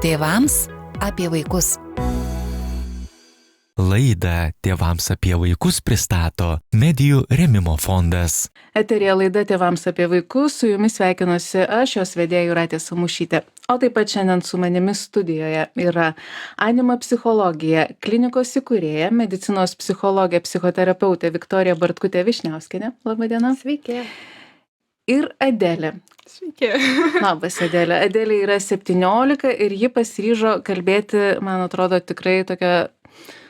Tėvams apie vaikus. Laidą Tėvams apie vaikus pristato Medijų rėmimo fondas. Eterija laida Tėvams apie vaikus, su jumis sveikinuosi aš, jos vedėja Jūratė Samušytė. O taip pat šiandien su manimi studijoje yra Anima psichologija, klinikos įkūrėja, medicinos psichologė, psichoterapeutė Viktorija Bartkutė-Višniauskienė. Labą dieną. Sveiki. Ir Adelė. Sveiki. Labas, Adelė. Adelė yra 17 ir ji pasiryžo kalbėti, man atrodo, tikrai tokia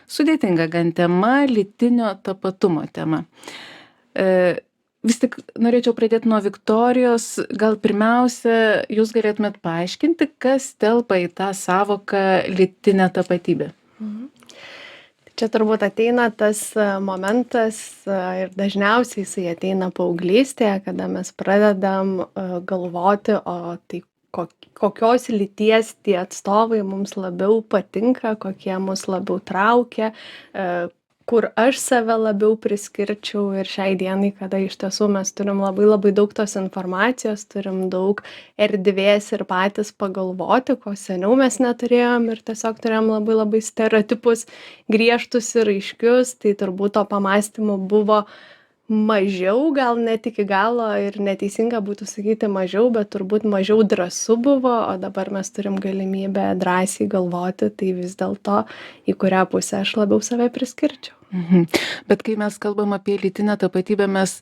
sudėtinga gan tema, lytinio tapatumo tema. Vis tik norėčiau pradėti nuo Viktorijos. Gal pirmiausia, jūs galėtumėt paaiškinti, kas telpa į tą savoką lytinę tapatybę? Čia turbūt ateina tas momentas ir dažniausiai jisai ateina paauglystėje, kada mes pradedam galvoti, o tai kokios lyties tie atstovai mums labiau patinka, kokie mus labiau traukia, kur aš save labiau priskirčiau. Ir šiai dienai, kada iš tiesų mes turim labai daug tos informacijos, turim daug erdvės ir patys pagalvoti, ko seniau mes neturėjom ir tiesiog turėjom labai stereotipus griežtus ir aiškius, tai turbūt to pamąstymų buvo mažiau, gal net iki galo ir neteisinga būtų sakyti mažiau, bet turbūt mažiau drąsu buvo, o dabar mes turim galimybę drąsiai galvoti, tai vis dėlto į kurią pusę aš labiau save priskirčiau. Bet kai mes kalbam apie lytinę tapatybę, mes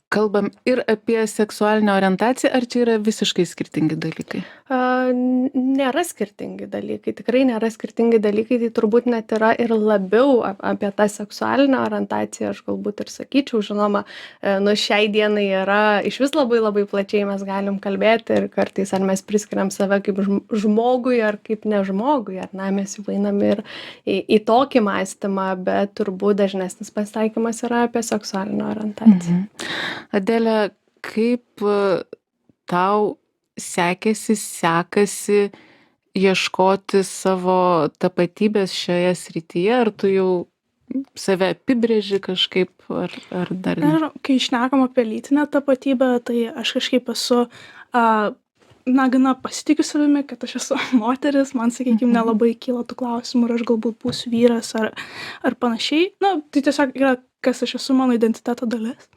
kalbam ir apie seksualinę orientaciją, ar čia yra visiškai skirtingi dalykai? Nėra skirtingi dalykai, tikrai nėra skirtingi dalykai, tai turbūt net yra ir labiau apie tą seksualinę orientaciją, aš galbūt ir sakyčiau, žinoma, šiai dienai yra iš vis labai plačiai mes galim kalbėti ir kartais ar mes priskiriam save kaip žmogui ar kaip nežmogui, ar na, mes jau einam ir į tokį mąstymą, bet turbūt dažnesnis pasitaikymas yra apie seksualinę orientaciją. Adelė, kaip tau sekasi ieškoti savo tapatybės šioje srityje? Ar tu jau save apibrėži kažkaip, ar dar ne? Ir kai šnekam apie lytinę tapatybę, tai aš kažkaip esu, gana pasitikiu savimi, kad aš esu moteris, man, sakykime, nelabai kyla tų klausimų, ar aš galbūt būsiu vyras ar panašiai. Tai tiesiog yra, kas aš esu, mano identiteto dalis.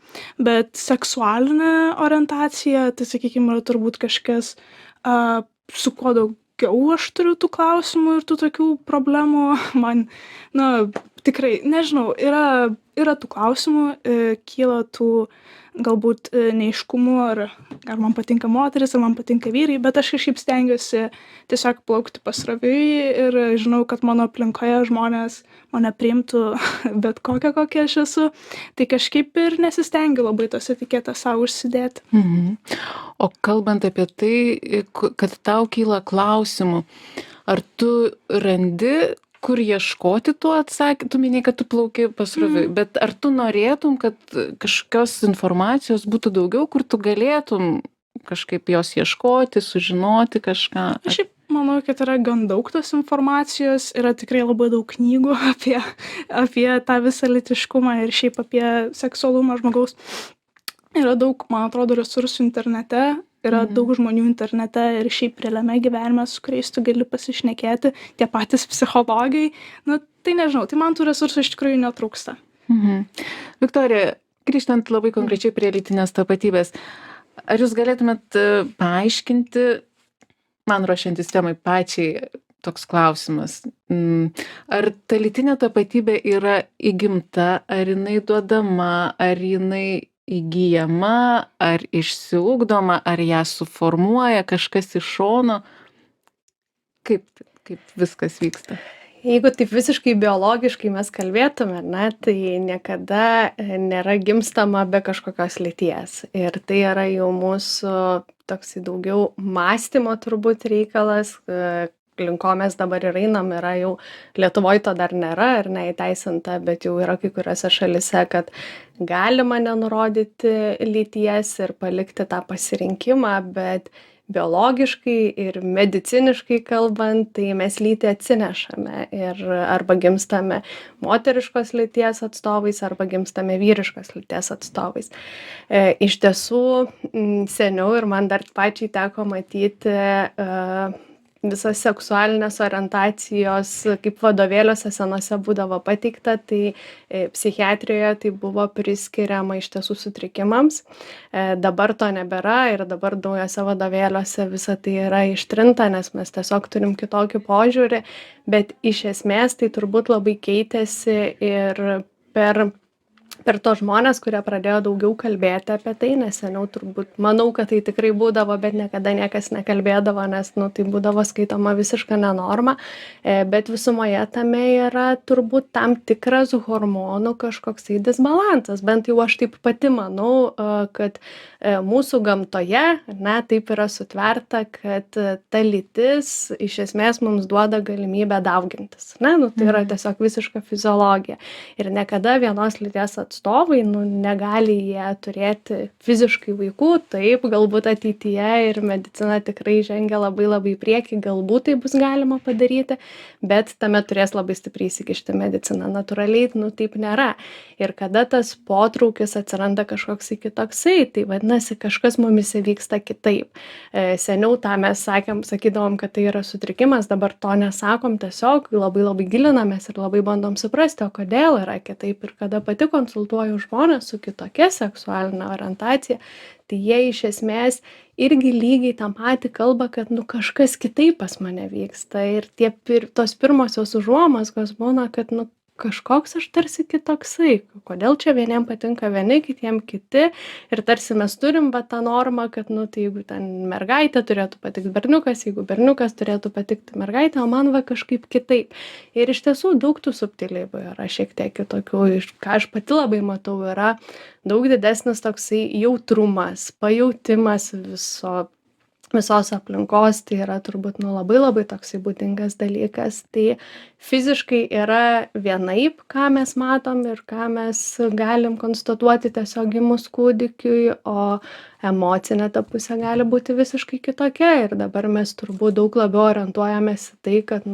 Bet seksualinė orientacija, tai, sakykime, yra turbūt kažkas, su kuo daugiau aš turiu tų klausimų ir tų tokių problemų. Man, tikrai, nežinau, yra tų klausimų, kyla tų galbūt neaiškumų, ar man patinka moteris, ar man patinka vyrai, bet aš kažkaip stengiuosi tiesiog plaukti pasroviui ir žinau, kad mano aplinkoje žmonės mane priimtų bet kokią aš esu, tai kažkaip ir nesistengiu labai tos etiketės savo užsidėti. O kalbant apie tai, kad tau kyla klausimų, ar tu randi kur ieškoti tų atsakymų? Tu minėjai, kad tu plauki pasroviui, bet ar tu norėtum, kad kažkokios informacijos būtų daugiau, kur tu galėtum kažkaip jos ieškoti, sužinoti kažką? Aš manau, kad yra gan daug tos informacijos, yra tikrai labai daug knygų apie tą visą lytiškumą ir šiaip apie seksualumą žmogaus. Yra daug, man atrodo, resursų internete. Yra daug žmonių internete ir šiaip realiame gyvenime, su kuriais tu gali pasišnekėti, tie patys psichologai. Tai nežinau, tai man tų resursų iš tikrųjų netrūksta. Viktorija, grįžtant labai konkrečiai prie lytinės tapatybės, ar jūs galėtumėt paaiškinti, man ruošiantis temai pačiai toks klausimas, ar ta lytinė tapatybė yra įgimta, ar jinai duodama, ar jinai įgyjama, ar išsiugdoma, ar ją suformuoja kažkas iš šono? Kaip viskas vyksta? Jeigu taip visiškai biologiškai mes kalbėtume, tai niekada nėra gimstama be kažkokios lyties. Ir tai yra jau mūsų toksai daugiau mąstymo turbūt reikalas, link ko mes dabar ir einam, yra jau Lietuvoje to dar nėra ir neįteisinta, bet jau yra kai kuriuose šalise, kad galima nenurodyti lyties ir palikti tą pasirinkimą, bet biologiškai ir mediciniškai kalbant, tai mes lytį atsinešame ir arba gimstame moteriškos lyties atstovais, arba gimstame vyriškos lyties atstovais. Iš tiesų, seniau ir man dar pačiai teko matyti visas seksualinės orientacijos, kaip vadovėliuose senuose būdavo pateikta, tai psichiatrijoje tai buvo priskiriama iš tiesų sutrikimams. Dabar to nebėra ir dabar naujose vadovėliuose visa tai yra ištrinta, nes mes tiesiog turim kitokį požiūrį, bet iš esmės tai turbūt labai keitėsi ir per tos žmonės, kurie pradėjo daugiau kalbėti apie tai, nes seniau turbūt, manau, kad tai tikrai būdavo, bet niekada niekas nekalbėdavo, nes tai būdavo skaitoma visiška nenorma, bet visumoje tame yra turbūt tam tikras hormonų kažkoksai disbalansas, bent jau aš taip pati manau, kad mūsų gamtoje, taip yra sutverta, kad ta lytis iš esmės mums duoda galimybę daugintis, tai yra tiesiog visiška fiziologija ir niekada vienos lyties atstovai negali jie turėti fiziškai vaikų, taip, galbūt ateityje ir medicina tikrai žengia labai labai į priekį, galbūt tai bus galima padaryti, bet tame turės labai stipriai įsikišti medicina. Natūraliai, taip nėra. Ir kada tas potraukis atsiranda kažkoks kitoksai, tai vadinasi, kažkas mumise vyksta kitaip. Seniau tą mes sakydavom, kad tai yra sutrikimas, dabar to nesakom, tiesiog labai labai gilinamės ir labai bandom suprasti, o kodėl yra kitaip. Ir kada pati konsultuoju žmonės su kitokia seksualinė orientacija, tai jie iš esmės irgi lygiai tą patį kalba, kad kažkas kitaip pas mane vyksta. Ir tos pirmosios užuomazgos būna, kad kažkoks aš tarsi kitoksai. Kodėl čia vieniem patinka vieni, kitiem kiti. Ir tarsi mes turim tą normą, kad tai jeigu ten mergaitė turėtų patikti berniukas, jeigu berniukas turėtų patikti mergaitė, o man kažkaip kitaip. Ir iš tiesų daug tų subtilybių yra šiek tiek kitokių. Ką aš pati labai matau, yra daug didesnis toksai jautrumas, pajautimas visos aplinkos, tai yra turbūt labai labai toksai būdingas dalykas. Tai fiziškai yra vienaip, ką mes matom ir ką mes galim konstatuoti tiesiog gimus kūdikiui, o emocinė ta pusė gali būti visiškai kitokia. Ir dabar mes turbūt daug labiau orientuojamės į tai, kad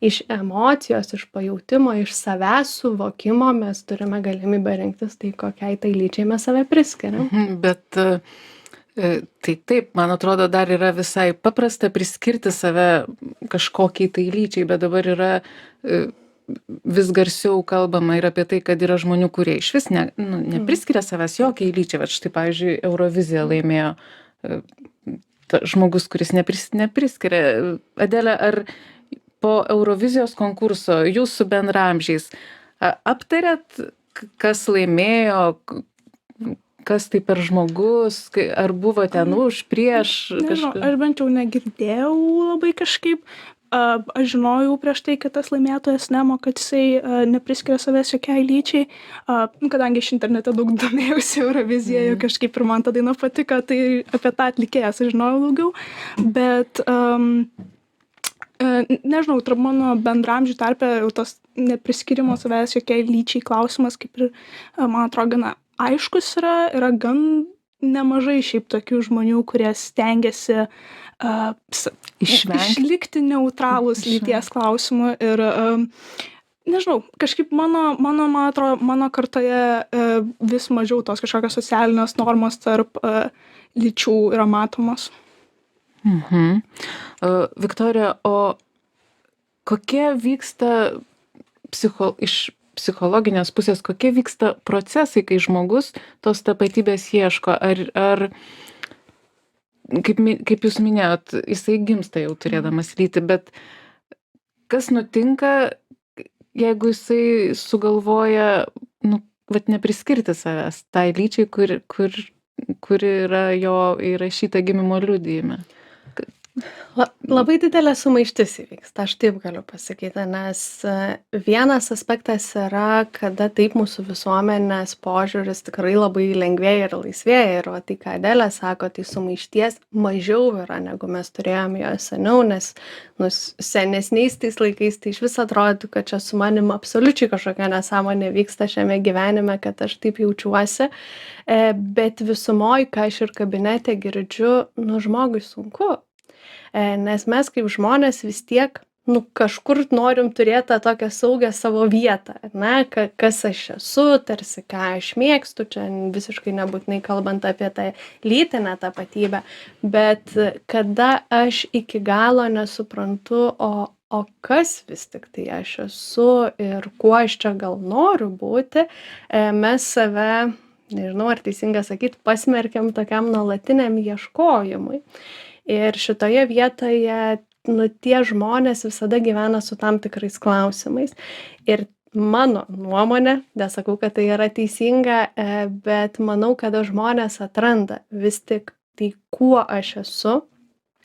iš emocijos, iš pajautimo, iš savęs suvokimo mes turime galimybę rinktis tai, kokiai tai lyčiai mes save priskiriam. Bet tai taip, man atrodo, dar yra visai paprasta priskirti save kažkokiai tai lyčiai, bet dabar yra vis garsiau kalbama ir apie tai, kad yra žmonių, kurie iš vis nepriskiria savęs jokiai lyčiai. Vat štai, pavyzdžiui, Euroviziją laimėjo žmogus, kuris nepriskiria. Adele, ar po Eurovizijos konkurso jūs su bendraamžiais aptarėt, kas laimėjo, kas tai per žmogus, ar buvo ten už, prieš kažką? Aš bent jau negirdėjau labai kažkaip. Aš žinojau prieš tai, kad tas laimėtojas Nemo, kad jisai nepriskiria savęs jokiai lyčiai, kadangi iš internete daug domėjausi Eurovizijoje kažkaip ir man ta daina patiko, tai apie tą atlikėją sužinojau daugiau, bet nežinau, tarp mano bendramžių tarpe jau tas nepriskirimo savęs jokiai lyčiai klausimas, kaip ir, man atrodo, gana aiškus yra gan nemažai šiaip tokių žmonių, kurie stengiasi išlikti neutralūs lyties klausimų ir nežinau, kažkaip man atrodo, mano kartoje vis mažiau tos kažkokios socialinės normos tarp lyčių yra matomos. Viktorija, o kokie vyksta iš psichologinės pusės, kokie vyksta procesai, kai žmogus tos tapatybės ieško? Ar kaip jūs minėjot, jisai gimsta jau turėdamas lytį, bet kas nutinka, jeigu jisai sugalvoja, nepriskirti savęs tai lyčiai, kuri yra jo įrašyta gimimo liudijime? Labai didelė sumaištis įvyksta, aš taip galiu pasakyti, nes vienas aspektas yra, kada taip mūsų visuomenės požiūris tikrai labai lengvėja ir laisvėja ir tai, ką Adelė sako, tai sumaišties mažiau yra, negu mes turėjome jo seniau, nes senesniais tais laikais tai iš vis atrodytų, kad čia su manim absoliučiai kažkokia nesąmonė vyksta šiame gyvenime, kad aš taip jaučiuosi, bet visumoj, ką aš ir kabinete girdžiu, žmogui sunku. Nes mes kaip žmonės vis tiek kažkur norim turėti tą tokią saugią savo vietą, ar ne, kas aš esu, tarsi ką aš mėgstu, čia visiškai nebūtinai kalbant apie tą lytinę tapatybę, bet kada aš iki galo nesuprantu, o kas vis tik tai aš esu ir kuo aš čia gal noriu būti, mes save, nežinau ar teisinga sakyti, pasmerkiam tokiam nuolatiniam ieškojimui. Ir šitoje vietoje tie žmonės visada gyvena su tam tikrais klausimais. Ir mano nuomonė, nesakau, kad tai yra teisinga, bet manau, kada žmonės atranda vis tik tai, kuo aš esu,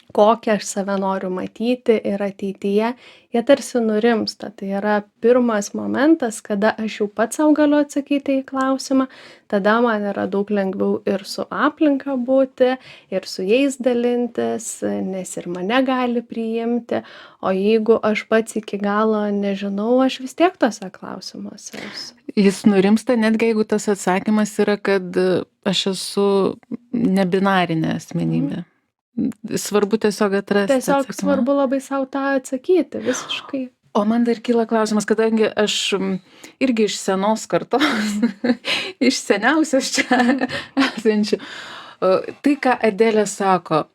kokią aš save noriu matyti ir ateityje, jie tarsi nurimsta. Tai yra pirmas momentas, kada aš jau pats sau galiu atsakyti į klausimą, tada man yra daug lengviau ir su aplinka būti, ir su jais dalintis, nes ir mane gali priimti, o jeigu aš pats iki galo nežinau, aš vis tiek tose klausimuose esu. Jis nurimsta, netgi jeigu tas atsakymas yra, kad aš esu nebinarinė asmenybė. Svarbu tiesiog atrasti. Tiesiog svarbu labai sau tą atsakyti, visiškai. O man dar kyla klausimas, kadangi aš irgi iš senos kartos, iš seniausios čia esančių. Tai, ką Adelė sako,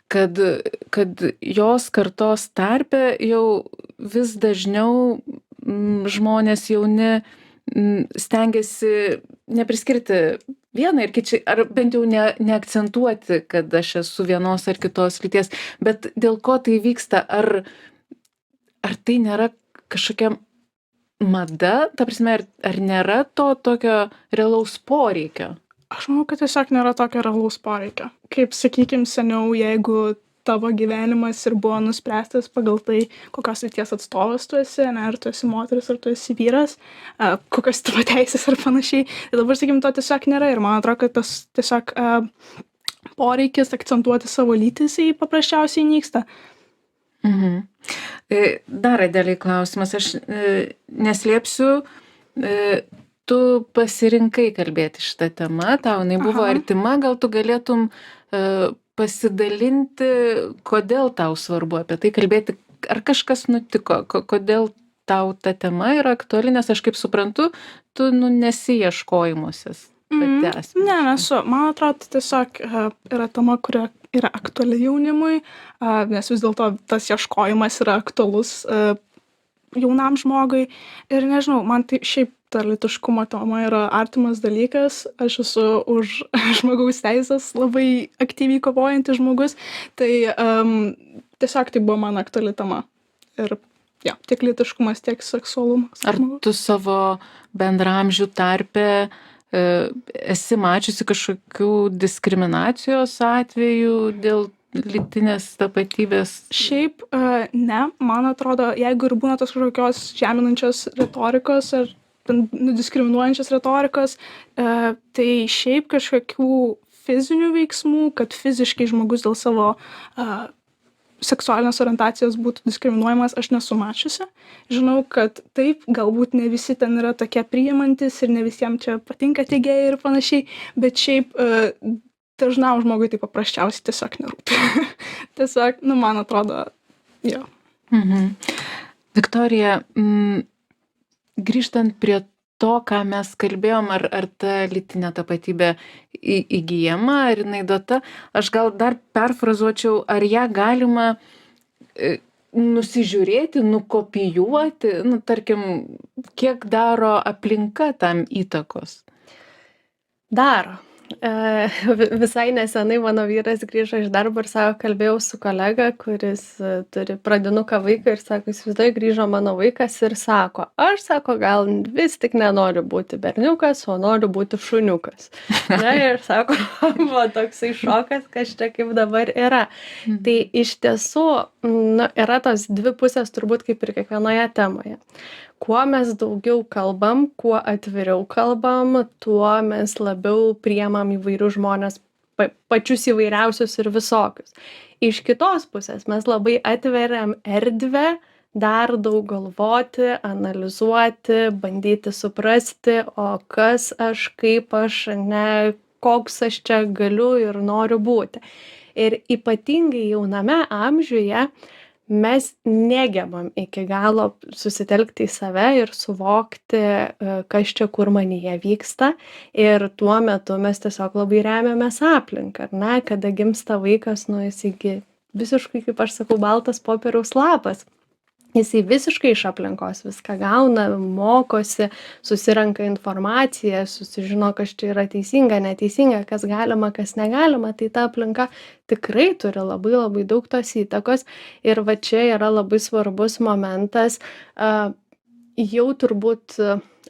kad jos kartos tarpe jau vis dažniau žmonės jauni stengiasi nepriskirti vieną ir kičiai, ar bent jau neakcentuoti, kad aš esu vienos ar kitos lyties, bet dėl ko tai vyksta, ar tai nėra kažkokia mada, ta prasme, ar nėra to tokio realaus poreikio? Aš manau, kad tiesiog nėra tokio realaus poreikio. Kaip, sakykim, seniau, jeigu tavo gyvenimas ir buvo nuspręstas pagal tai, kokios lyties atstovas tu esi, ne, ar tu esi moteris, ar tu esi vyras, kokios tavo teisės ar panašiai. Tai dabar, sakykim, to tiesiog nėra ir man atrodo, kad tas tiesiog poreikis akcentuoti savo lytis į paprasčiausiai nyksta. Mhm. Dar Adelei klausimas, aš neslėpsiu, tu pasirinkai kalbėti šitą temą, tau jinai buvo artima, gal tu galėtum pasidalinti, kodėl tau svarbu apie tai kalbėti, ar kažkas nutiko, kodėl tau ta tema yra aktuali, nes aš kaip suprantu, tu nesi ieškojimusis pati asmeniškai. Ne, nesu. Man atrodo, tiesiog yra tema, kuri yra aktuali jaunimui, nes vis dėlto tas ieškojimas yra aktualus jaunam žmogui. Ir nežinau, man tai šiaip ta lytiškumo tema yra artimas dalykas. Aš esu už žmogaus teisės labai aktyviai kovojantis žmogus. Tai tiesiog tai buvo man aktuali tema. Ir tiek lytiškumas, tiek seksualumas. Ar tu savo bendramžių tarpe esi mačiusi kažkokių diskriminacijos atvejų dėl lytinės tapatybės? Šiaip ne, man atrodo, jeigu ir būna tos kažkokios žeminančios retorikos ar diskriminuojančios retorikos, tai šiaip kažkokių fizinių veiksmų, kad fiziškai žmogus dėl savo seksualinės orientacijos būtų diskriminuojamas, aš nesu mačiusi. Žinau, kad taip, galbūt ne visi ten yra tokie priimantis ir ne visiems čia patinka tie gėjai ir panašiai, bet šiaip dažnam žmogui tai paprasčiausiai tiesiog nerūpi. Tiesiog, man atrodo, jo. Mhm. Viktorija, grįžtant prie to, ką mes kalbėjom, ar ta lytinė tapatybė įgyjama, ar jinai duota, aš gal dar perfrazuočiau, ar ją galima nusižiūrėti, nukopijuoti, tarkim, kiek daro aplinka tam įtakos? Daro. Visai nesenai mano vyras grįžo iš darbo ir sako, kalbėjau su kolega, kuris turi pradinuką vaiką ir sako, įsivaizduoju, grįžo mano vaikas ir sako, aš sako, gal vis tik nenoriu būti berniukas, o noriu būti šuniukas. Na, ir sako, buvo toksai šokas, kas čia kaip dabar yra. Tai iš tiesų yra tos dvi pusės turbūt kaip ir kiekvienoje temoje. Kuo mes daugiau kalbam, kuo atviriau kalbam, tuo mes labiau priemam įvairių žmonės, pačius įvairiausius ir visokius. Iš kitos pusės mes labai atveriam erdvę, dar daug galvoti, analizuoti, bandyti suprasti, o kas aš, kaip aš, koks aš čia galiu ir noriu būti. Ir ypatingai jauname amžiuje mes negebam iki galo susitelkti į save ir suvokti, kas čia kur manyje vyksta. Ir tuo metu mes tiesiog labai remiamės aplinką, ar ne? Kada gimsta vaikas, nu jis visiškai, kaip aš sakau, baltas popieriaus lapas. Jisai visiškai iš aplinkos viską gauna, mokosi, susirenka informaciją, susižino, kas čia yra teisinga, neteisinga, kas galima, kas negalima. Tai ta aplinka tikrai turi labai labai daug tos įtakos. Ir va čia yra labai svarbus momentas, jau turbūt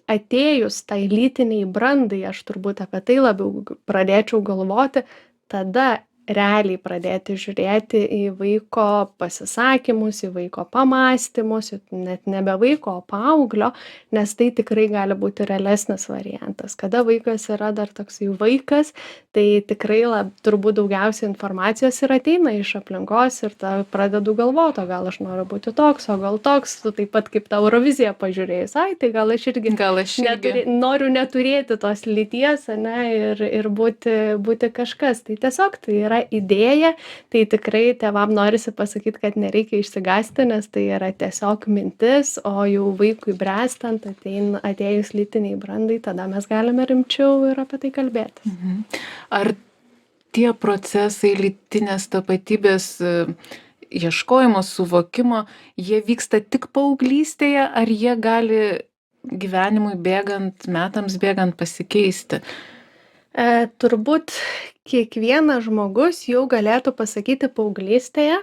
atėjus tai lytiniai brandai, aš turbūt apie tai labiau pradėčiau galvoti, tada realiai pradėti žiūrėti į vaiko pasisakymus, į vaiko pamąstymus, net nebe vaiko, o paauglio, nes tai tikrai gali būti realesnis variantas. Kada vaikas yra dar toks jau vaikas, tai tikrai turbūt daugiausiai informacijos ir ateina iš aplinkos ir pradedu galvoti, o gal aš noriu būti toks, o gal toks, taip pat kaip tą Euroviziją pažiūrėjus, tai gal aš irgi noriu neturėti tos lyties, ane, ir būti kažkas. Tai tiesiog tai yra idėja, tai tikrai tėvam norisi pasakyti, kad nereikia išsigąsti, nes tai yra tiesiog mintis, o jau vaikui bręstant, atėjus lytiniai brandai, tada mes galime rimčiau ir apie tai kalbėti. Ar tie procesai lytinės tapatybės ieškojimo, suvokimo, jie vyksta tik paauglystėje, ar jie gali gyvenimui bėgant, metams bėgant pasikeisti? Turbūt kiekvienas žmogus jau galėtų pasakyti paauglystėje,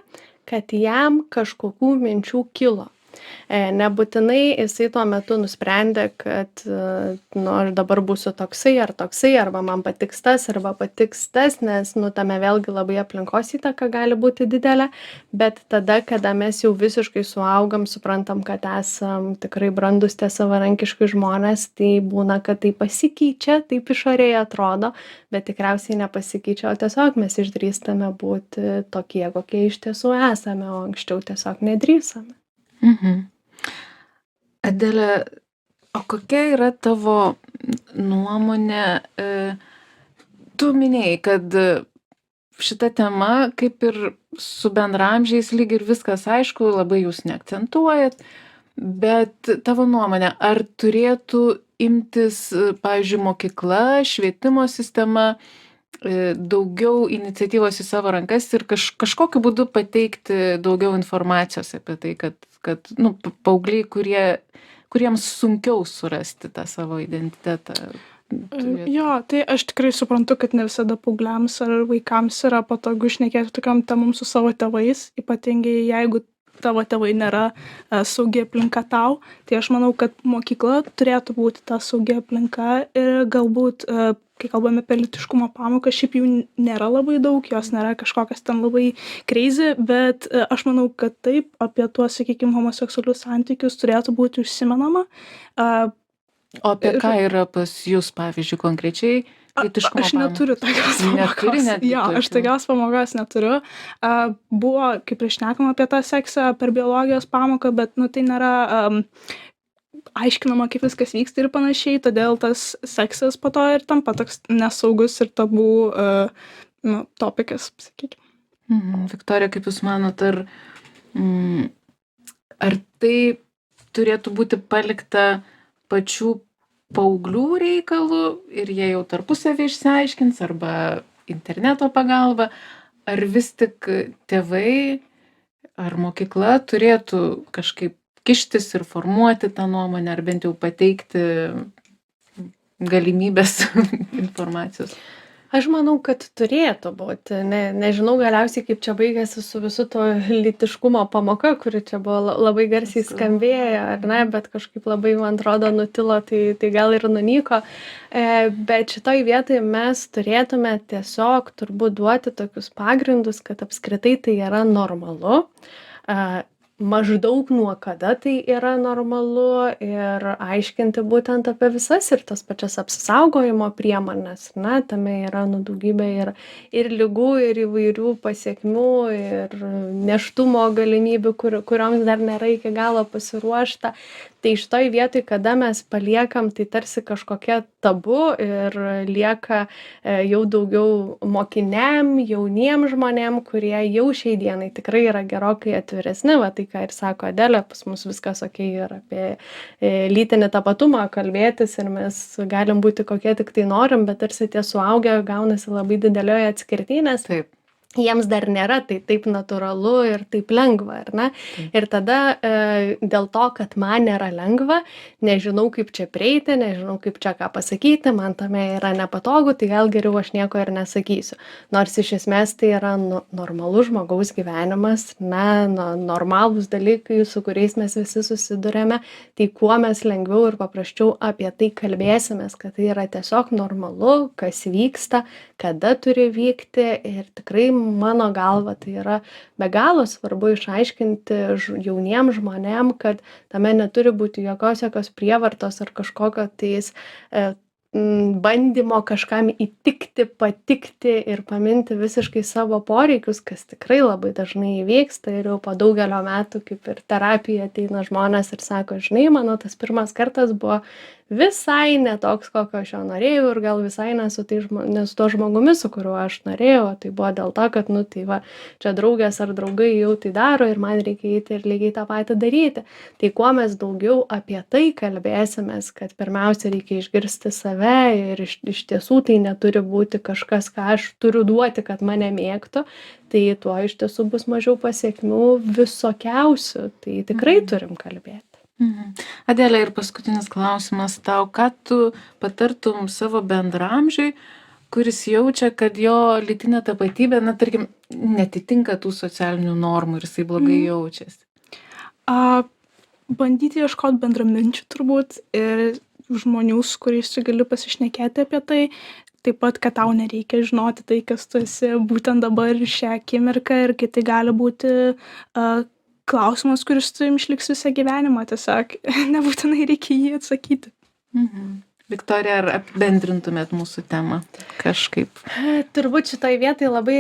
kad jam kažkokių minčių kilo. Nebūtinai jisai tuo metu nusprendė, kad aš dabar būsiu toksai, arba man patiks tas, arba patiks tas, nes tame vėlgi labai aplinkos įtaka gali būti didelė, bet tada, kada mes jau visiškai suaugam, suprantam, kad esam tikrai brandus tie savarankiški žmonės, tai būna, kad tai pasikeičia, taip išorėje atrodo, bet tikriausiai nepasikeičia, o tiesiog mes išdrįstame būti tokie, kokie iš tiesų esame, o anksčiau tiesiog nedrįsame. Adele, o kokia yra tavo nuomonė? Tu minėjai, kad šita tema, kaip ir su bendraamžiais, lyg ir viskas aišku, labai jūs neakcentuojat, bet tavo nuomonė, ar turėtų imtis, pavyzdžiui, mokykla, švietimo sistema, daugiau iniciatyvos į savo rankas ir kažkokiu būdu pateikti daugiau informacijos apie tai, kad paaugliai, kuriems sunkiau surasti tą savo identitetą. Jo, tai aš tikrai suprantu, kad ne visada paaugliams ar vaikams yra patogu šnekėti tokiam temom su savo tėvais, ypatingai jeigu tavo tėvai nėra saugi aplinka tau, tai aš manau, kad mokykla turėtų būti ta saugi aplinka ir galbūt, kai kalbame apie lytiškumo pamoką, šiaip jų nėra labai daug, jos nėra kažkokios ten labai crazy, bet aš manau, kad taip apie tuos, sakykime, homoseksualius santykius turėtų būti užsimenama. O apie ką yra pas jūs, pavyzdžiui, konkrečiai? Aš neturiu tokios pamokos. Jo, aš tokios pamokos neturiu. Buvo, kaip išnekama apie tą seksą per biologijos pamoką, bet tai nėra aiškinama, kaip viskas vyksta ir panašiai, todėl tas seksas po to ir tampa toks nesaugus ir tabų topikas, sakykime. Viktorija, kaip jūs manot, ar tai turėtų būti palikta pačių paauglių reikalų ir jie jau tarpusavį išsiaiškins arba interneto pagalba, ar vis tik tėvai ar mokykla turėtų kažkaip kištis ir formuoti tą nuomonę, ar bent jau pateikti galimybės informacijos? Aš manau, kad turėtų būti. Nežinau galiausiai, kaip čia baigėsi su visu to lytiškumo pamoka, kuri čia buvo labai garsiai skambėjo, ar ne, bet kažkaip labai, man atrodo, nutilo, tai gal ir nunyko. Bet šitoj vietoje mes turėtume tiesiog turbūt duoti tokius pagrindus, kad apskritai tai yra normalu. maždaug nuo kada tai yra normalu ir aiškinti būtent apie visas ir tas pačias apsisaugojimo priemones. Na, tame yra daugybė ir ligų, ir įvairių pasiekmių, ir nėštumo galimybių, kurioms dar nėra iki galo pasiruošta. Tai šitoj vietoj, kada mes paliekam, tai tarsi kažkokia tabu ir lieka jau daugiau mokiniam, jauniem žmonėm, kurie jau šiai dienai tikrai yra gerokai atviresni, va tai ką ir sako Adelė, pas mus viskas okei ir apie lytinį tapatumą kalbėtis ir mes galim būti kokie tik tai norim, bet tarsi tie suaugę gaunasi labai didelioje atskirtyje, nes Taip. jiems dar nėra tai taip natūralu ir taip lengva, ar ne? Ir tada dėl to, kad man nėra lengva, nežinau kaip čia prieiti, nežinau kaip čia ką pasakyti, man tame yra nepatogu, tai gal geriau aš nieko ir nesakysiu. Nors iš esmės tai yra normalus žmogaus gyvenimas, normalūs dalykai, su kuriais mes visi susidurėme, tai kuo mes lengviau ir paprasčiau apie tai kalbėsimės, kad tai yra tiesiog normalu, kas vyksta, kada turi vykti ir tikrai mano galva tai yra be galo svarbu išaiškinti jauniem žmonėm, kad tame neturi būti jokios prievartos ar kažkokio tais bandymo kažkam įtikti, patikti ir paminti visiškai savo poreikius, kas tikrai labai dažnai įvyksta ir jau po daugelio metų kaip ir terapija ateina žmonės ir sako, žinai, mano tas pirmas kartas buvo visai ne toks, kokio aš jo norėjau ir gal visai ne su to žmogumi, su kuriuo aš norėjau, tai buvo dėl to, kad, tai va, čia draugės ar draugai jau tai daro ir man reikia eiti ir lygiai tą patį daryti. Tai kuo mes daugiau apie tai kalbėsimės, kad pirmiausia reikia išgirsti save ir iš tiesų tai neturi būti kažkas, ką aš turiu duoti, kad mane mėgtų, tai tuo iš tiesų bus mažiau pasiekmių visokiausių, tai tikrai turim kalbėti. Adelė, ir paskutinis klausimas tau, ką tu patartum savo bendramžiui, kuris jaučia, kad jo lytinė tapatybė, tarkim, netitinka tų socialinių normų ir jisai blogai jaučiasi? Bandyti ieškoti bendraminčių turbūt ir žmonių, su kuriais tu gali pasišnekėti apie tai. Taip pat, kad tau nereikia žinoti tai, kas tu esi būtent dabar šią akimirką ir kad tai gali būti klausimas, kuris tu išliks visą gyvenimą, tiesiog nebūtinai reikia jį atsakyti. Viktorija, ar apibendrintumėt mūsų temą kažkaip? Turbūt šitoj vietai labai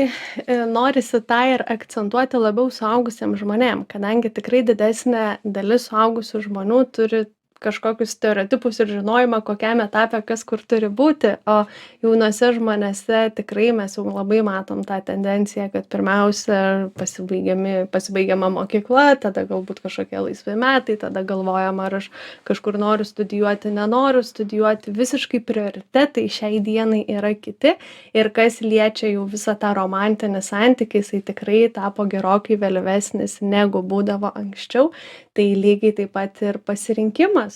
norisi tą ir akcentuoti labiau suaugusiems žmonėm, kadangi tikrai didesnė dalis suaugusių žmonių turi kažkokius stereotipus ir žinojimą, kokiam etape kas kur turi būti, o jaunose žmonėse tikrai mes jau labai matom tą tendenciją, kad pirmiausia pasibaigiama mokykla, tada galbūt kažkokie laisvi metai, tada galvojama, ar aš kažkur noriu studijuoti, nenoriu studijuoti, visiškai prioritetai šiai dienai yra kiti ir kas liečia jau visą tą romantinį santykį, jisai tikrai tapo gerokai vėlyvesnis negu būdavo anksčiau, tai lygiai taip pat ir pasirinkimas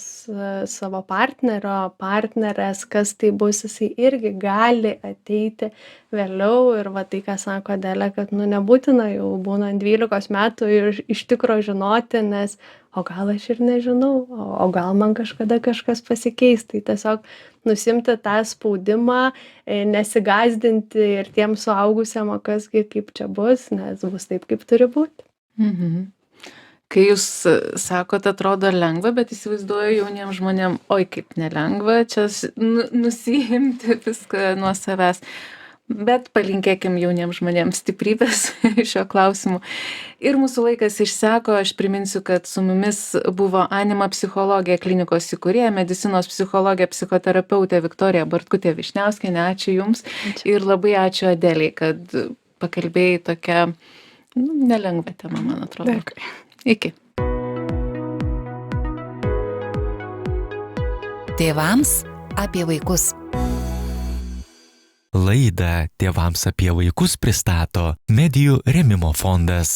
savo partnerio, partnerės, kas tai bus, jisai irgi gali ateiti vėliau ir va tai, ką sako Adelė, kad nebūtina jau būnant 12 metų ir iš tikro žinoti, nes o gal aš ir nežinau, o gal man kažkada kažkas pasikeis, tai tiesiog nusimti tą spaudimą, nesigąsdinti ir tiem suaugusiam, o kasgi kaip čia bus, nes bus taip, kaip turi būti. Kai jūs sakot, atrodo lengva, bet įsivaizduoju jauniems žmonėm, oi kaip nelengva, čia nusiimti viską nuo savęs. Bet palinkėkim jauniems žmonėms stiprybės šio klausimu. Ir mūsų laikas išseko, aš priminsiu, kad su mumis buvo Anima psichologija klinikos įkūrėja, medicinos psichologija, psichoterapeutė Viktorija Bartkutė Višniauskienė. Ačiū Jums ir labai ačiū Adelei, kad pakalbėjai tokią nelengvą temą, man atrodo. Dėkui. Iki. Tėvams apie vaikus. Laidą Tėvams apie vaikus pristato Medijų rėmimo fondas.